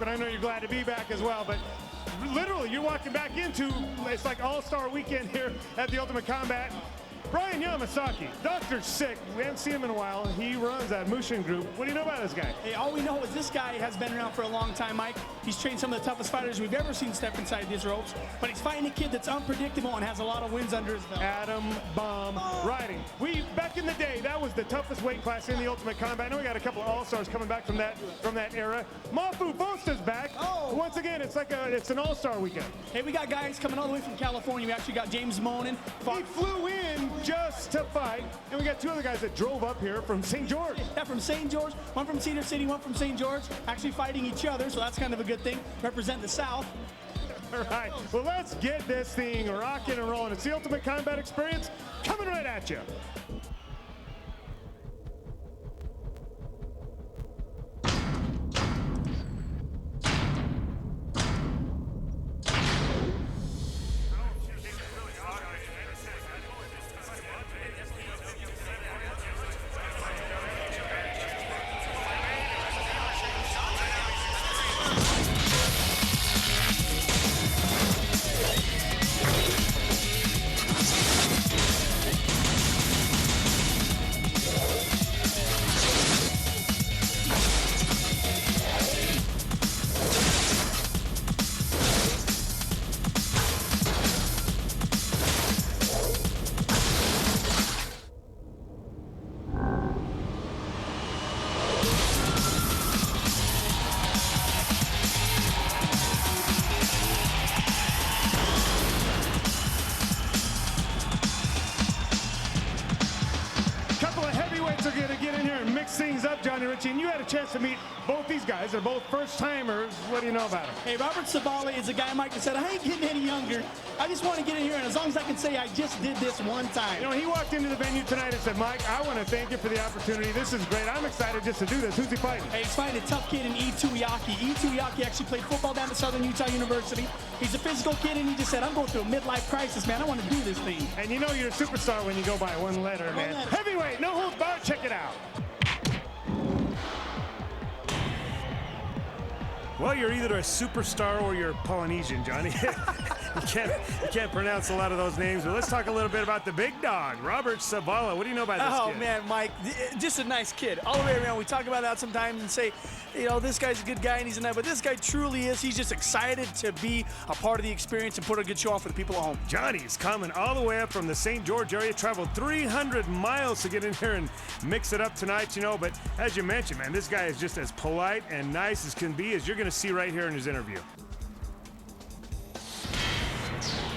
but I know you're glad to be back as well. But literally, you're walking back into, it's like all-star weekend here at the Ultimate Combat. Brian Yamasaki, Dr. Sick, we haven't seen him in a while. He runs that Mushin group. What do you know about this guy? Hey, all we know is this guy has been around for a long time, Mike. He's trained some of the toughest fighters we've ever seen step inside his ropes, but he's fighting a kid that's unpredictable and has a lot of wins under his belt. Adam Bomb Riding. Back in the day, that was the toughest weight class in the Ultimate Combat. I know we got a couple of all-stars coming back from that era. Mafu Bosta's back. Oh. Once again, it's an all-star weekend. Hey, we got guys coming all the way from California. We actually got James Monin. He flew in just to fight, and we got two other guys that drove up here from St. George. Yeah, from St. George, one from Cedar City, one from St. George, actually fighting each other, so that's kind of a good thing. Represent the South. All right, well, let's get this thing rocking and rolling. It's the Ultimate Combat Experience coming right at you. Things up, Johnny Ritchie, and you had a chance to meet both these guys. They're both first-timers. What do you know about them? Hey, Robert Savala is a guy, Mike, that said, I ain't getting any younger. I just want to get in here, and as long as I can say I just did this one time. You know, he walked into the venue tonight and said, Mike, I want to thank you for the opportunity. This is great. I'm excited just to do this. Who's he fighting? Hey, he's fighting a tough kid in Tuiaki. Tuiaki actually played football down at Southern Utah University. He's a physical kid, and he just said, I'm going through a midlife crisis, man. I want to do this thing. And you know you're a superstar when you go by one letter, man. Heavyweight, no holds barred. Check it out. Well, you're either a superstar or you're Polynesian, Johnny. you can't pronounce a lot of those names, but let's talk a little bit about the big dog, Robert Savala. What do you know about this kid? Oh, man, Mike, just a nice kid. All the way around, we talk about that sometimes and say, you know, this guy's a good guy and he's a nice, but this guy truly is. He's just excited to be a part of the experience and put a good show on for the people at home. Johnny's coming all the way up from the St. George area, traveled 300 miles to get in here and mix it up tonight, you know, but as you mentioned, man, this guy is just as polite and nice as can be, as you're going to see right here in his interview.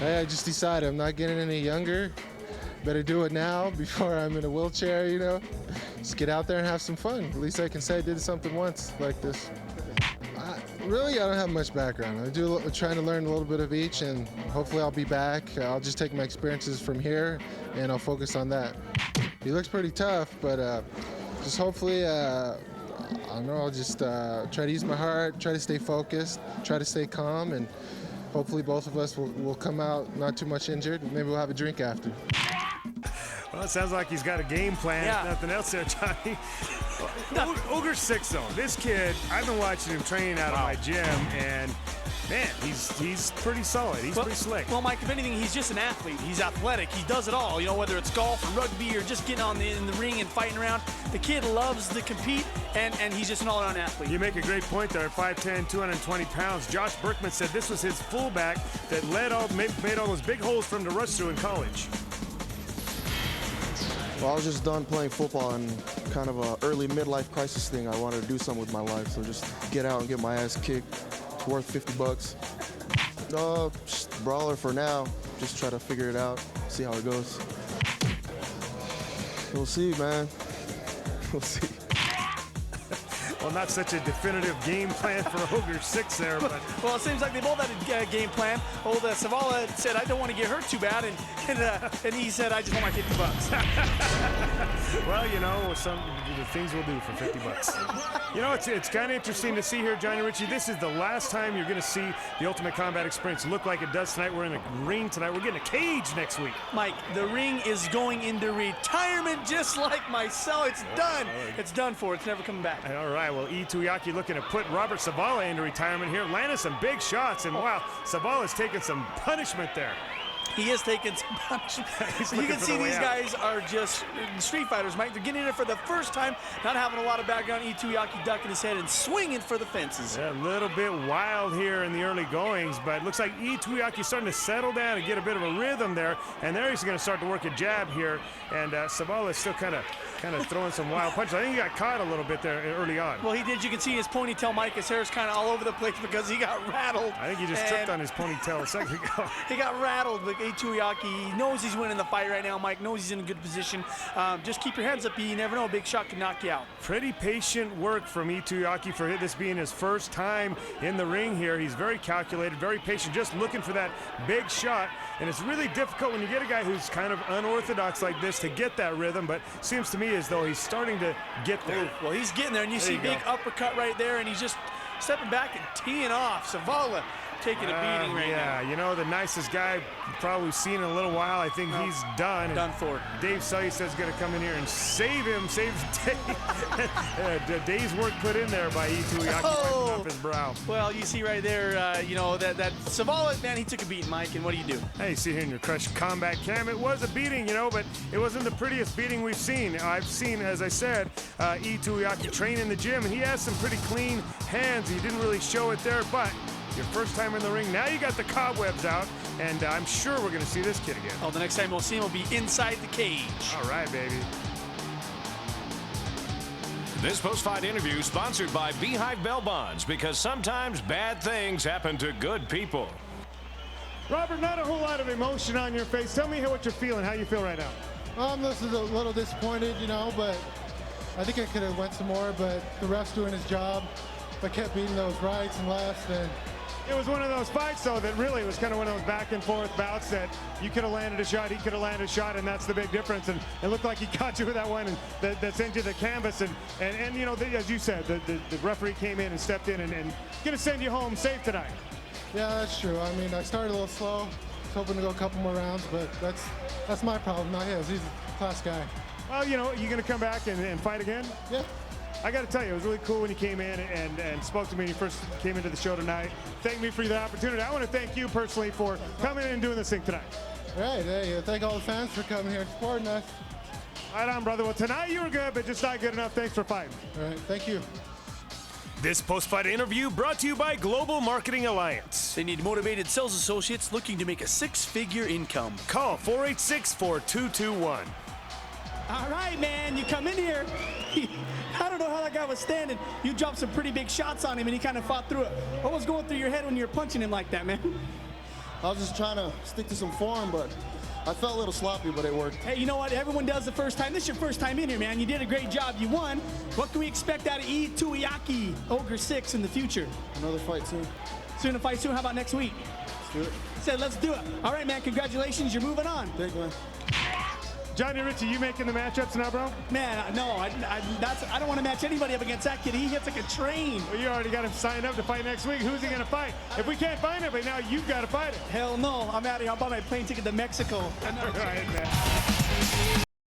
Hey, I just decided I'm not getting any younger. Better do it now before I'm in a wheelchair, you know. Just get out there and have some fun. At least I can say I did something once like this. Really, I don't have much background. I'm trying to learn a little bit of each, and hopefully I'll be back. I'll just take my experiences from here, and I'll focus on that. He looks pretty tough, but just hopefully, I don't know, I'll just try to use my heart, try to stay focused, try to stay calm, and hopefully both of us will come out not too much injured. Maybe we'll have a drink after. Well, it sounds like he's got a game plan. Yeah. Nothing else there, Johnny. Ogre 6 zone. This kid, I've been watching him training out of my gym, and man, he's pretty solid. He's pretty slick. Well, Mike, if anything, he's just an athlete. He's athletic. He does it all. You know, whether it's golf or rugby or just getting in the ring and fighting around. The kid loves to compete, and he's just an all-around athlete. You make a great point there at 5'10", 220 pounds. Josh Berkman said this was his fullback that made all those big holes for him to rush through in college. Well, I was just done playing football and kind of a early midlife crisis thing. I wanted to do something with my life, so just get out and get my ass kicked. It's worth $50. Just brawler for now. Just try to figure it out, see how it goes. We'll see, man. We'll see. Well, not such a definitive game plan for Ogre 6 there, but... Well, it seems like they both had a game plan. Old Savala said, I don't want to get hurt too bad, and he said, I just want my $50. Well, you know, some the things we'll do for $50. You know, it's kind of interesting to see here, Johnny Ritchie. This is the last time you're going to see the Ultimate Combat Experience look like it does tonight. We're in a ring tonight. We're getting a cage next week. Mike, the ring is going into retirement just like myself. It's done. It's done for. It's never coming back. All right. well, Tuiaki looking to put Robert Savala into retirement here, landing some big shots, and wow, Savala's taking some punishment there. He is taking some punishment. You can see these guys are just street fighters, Mike. They're getting in it for the first time, not having a lot of background. Tuiaki ducking his head and swinging for the fences. Yeah, a little bit wild here in the early goings, but it looks like Tuiaki's starting to settle down and get a bit of a rhythm there. And there he's going to start to work a jab here. And Savala is still kind of throwing some wild punches. I think he got caught a little bit there early on. Well, he did. You can see his ponytail, Mike. His hair's kind of all over the place because he got rattled. I think he just tripped on his ponytail a second ago. He got rattled with Tuiaki. He knows he's winning the fight right now, Mike. Knows he's in a good position. Just keep your hands up, B. You never know. A big shot can knock you out. Pretty patient work from Tuiaki for this being his first time in the ring here. He's very calculated, very patient, just looking for that big shot. And it's really difficult when you get a guy who's kind of unorthodox like this to get that rhythm, but it seems to me as though he's starting to get there. Well, he's getting there, and you see big uppercut right there, and he's just stepping back and teeing off. Savala taking a beating right now. Yeah, you know, the nicest guy you've probably seen in a little while. I think he's done. Done for. Dave Seiss is going to come in here and save him, save the day's work put in there by Tuiaki wiping off his brow. Well, you see right there, you know, that Savala, man, he took a beating, Mike, and what do you do? Hey, you see here in your Crush Combat Cam, it was a beating, you know, but it wasn't the prettiest beating we've seen. I've seen, as I said, Tuiaki train in the gym, and he has some pretty clean hands. He didn't really show it there, but your first time in the ring, now you got the cobwebs out, and I'm sure we're going to see this kid again. Oh, the next time we'll see him will be inside the cage. All right, baby. This post-fight interview sponsored by Beehive Bell Bonds, because sometimes bad things happen to good people. Robert, not a whole lot of emotion on your face. Tell me what you're feeling, how you feel right now. I'm just a little disappointed, you know, but I think I could have went some more, but the ref's doing his job. If I kept beating those rights and lefts, then it was one of those fights, though, that really was kind of one of those back and forth bouts that you could have landed a shot, he could have landed a shot, and that's the big difference. And it looked like he caught you with that one, and that sent you to the canvas. And you know, as you said, the referee came in and stepped in and going to send you home safe tonight. yeah, that's true. I mean, I started a little slow. I was hoping to go a couple more rounds, but that's my problem, not his. He's a class guy. Well, you know, you going to come back and fight again? Yeah. I got to tell you, it was really cool when you came in and spoke to me when you first came into the show tonight. Thank me for the opportunity. I want to thank you personally for coming in and doing this thing tonight. Right, hey, thank all the fans for coming here and supporting us. Right on, brother. Well, tonight you were good, but just not good enough. Thanks for fighting. All right, thank you. This post-fight interview brought to you by Global Marketing Alliance. They need motivated sales associates looking to make a six-figure income. Call 486-4221. All right, man, you come in here. I don't know how that guy was standing. You dropped some pretty big shots on him, and he kind of fought through it. What was going through your head when you were punching him like that, man? I was just trying to stick to some form, but I felt a little sloppy, but it worked. Hey, you know what? Everyone does the first time. This is your first time in here, man. You did a great job. You won. What can we expect out of Tuiaki, Ogre 6 in the future? Another fight soon. Soon a fight soon. How about next week? Let's do it. Said, let's do it. All right, man. Congratulations. You're moving on. Thank you, man. Johnny Ritchie, you making the matchups now, bro? Man, no, I don't want to match anybody up against that kid. He hits like a train. Well, you already got him signed up to fight next week. Who's he going to fight? If we can't find anybody now, you've got to fight him. Hell no. I'm out of here. I'll buy my plane ticket to Mexico. All right, man.